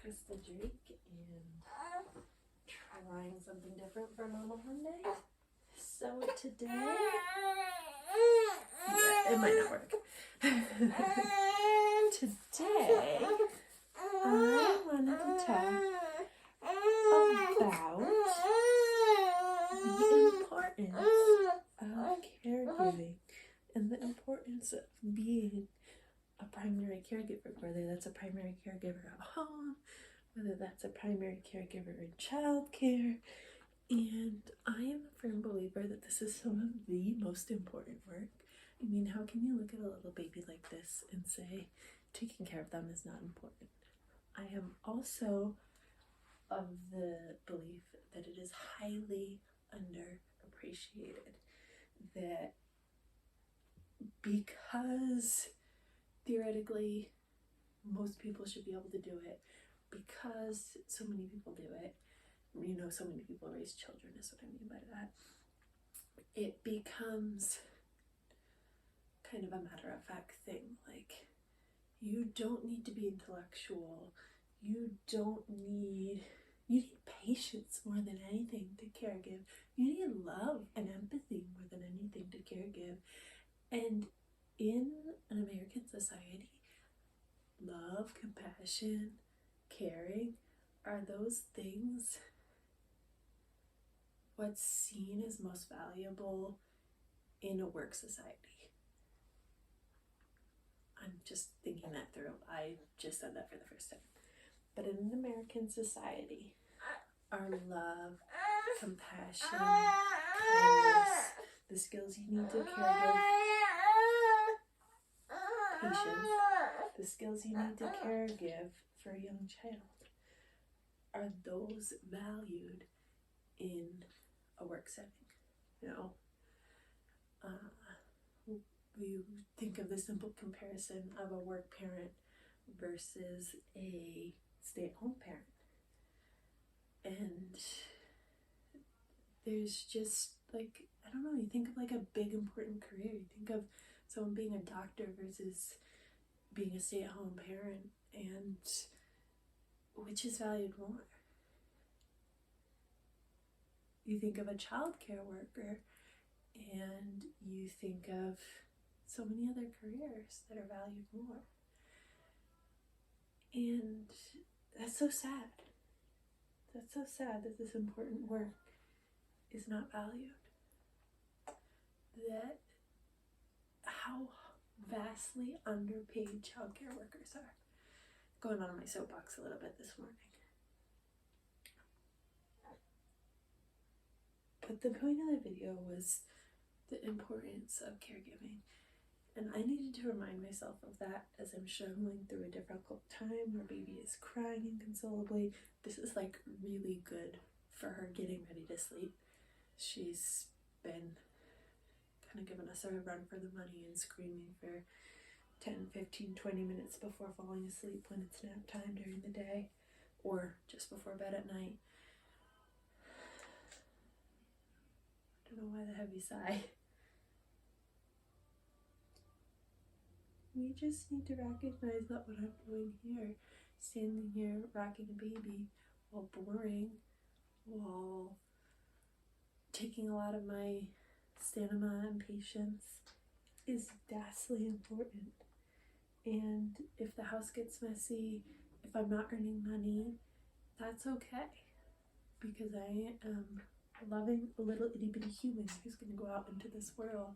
Krista Drake and trying something different for Mama Monday. So today, yeah, it might not work. Today, I wanted to talk about the importance of caregiving and the importance of being a primary caregiver, whether that's a primary caregiver at home, whether that's a primary caregiver in childcare. And I am a firm believer that this is some of the most important work. I mean, how can you look at a little baby like this and say taking care of them is not important? I am also of the belief that it is highly underappreciated, that because theoretically most people should be able to do it, because so many people do it, you know, so many people raise children is what I mean by that, it becomes kind of a matter-of-fact thing. Like, you don't need to be intellectual, you need patience more than anything to caregive, you need love and empathy more than anything to caregive. And in an American society, love, compassion, caring are those things what's seen as most valuable in a work society. I'm just thinking that through. I just said that for the first time. But in an American society, our love, compassion, kindness, the skills you need to caregive, patience, the skills you need to caregive for a young child, are those valued in a work setting? You know, you think of the simple comparison of a work parent versus a stay-at-home parent, and there's just, like, I don't know, you think of like a big important career, you think of someone being a doctor versus being a stay-at-home parent, and which is valued more? You think of a childcare worker and you think of so many other careers that are valued more. And that's so sad. That's so sad that this important work is not valued. That how vastly underpaid childcare workers are. Going on my soapbox a little bit this morning. But the point of the video was the importance of caregiving. And I needed to remind myself of that as I'm struggling through a difficult time where baby is crying inconsolably. This is like really good for her getting ready to sleep. She's been kind of giving us a run for the money and screaming for 10, 15, 20 minutes before falling asleep when it's nap time during the day or just before bed at night. I don't know why the heavy sigh. We just need to recognize that what I'm doing here, standing here rocking a baby while boring, while taking a lot of my stamina and patience, is vastly important. And if the house gets messy, if I'm not earning money, that's okay, because I am a loving little itty bitty human who's going to go out into this world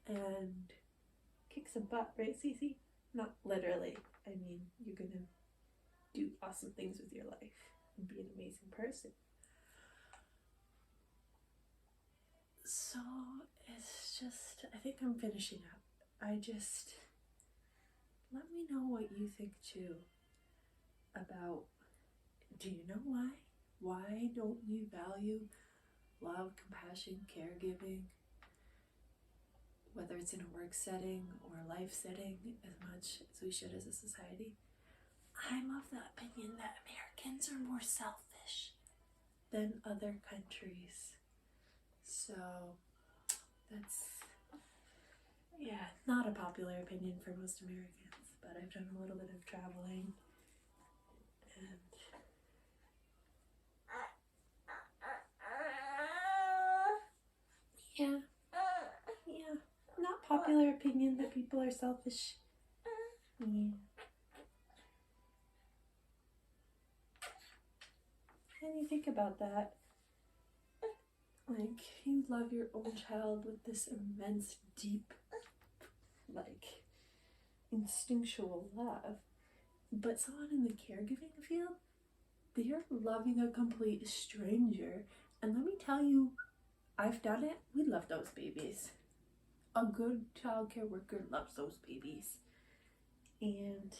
and kick some butt, right, Cece? Not literally. I mean, you're going to do awesome things with your life and be an amazing person. So it's just, I think I'm finishing up. Let me know what you think too about, do you know why? Why don't we value love, compassion, caregiving, whether it's in a work setting or a life setting, as much as we should as a society? I'm of the opinion that Americans are more selfish than other countries. So that's, yeah, not a popular opinion for most Americans, but I've done a little bit of traveling and opinion that people are selfish? Yeah. And you think about that. Like, you love your own child with this immense, deep, like, instinctual love. But someone in the caregiving field, they're loving a complete stranger. And let me tell you, I've done it. We love those babies. A good childcare worker loves those babies. And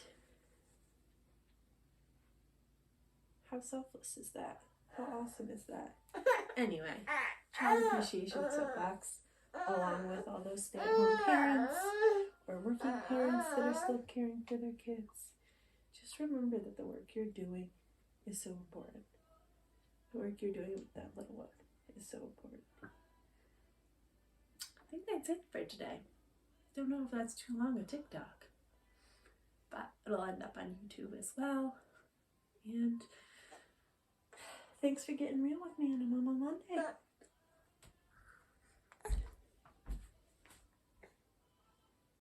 how selfless is that? How awesome is that? Anyway, child appreciation soapbox, along with all those stay-at-home parents or working parents that are still caring for their kids. Just remember that the work you're doing is so important. The work you're doing with that little one is so important. I think that's it for today. Don't know if that's too long a TikTok, but it'll end up on YouTube as well. And thanks for getting real with me on a Mama Monday.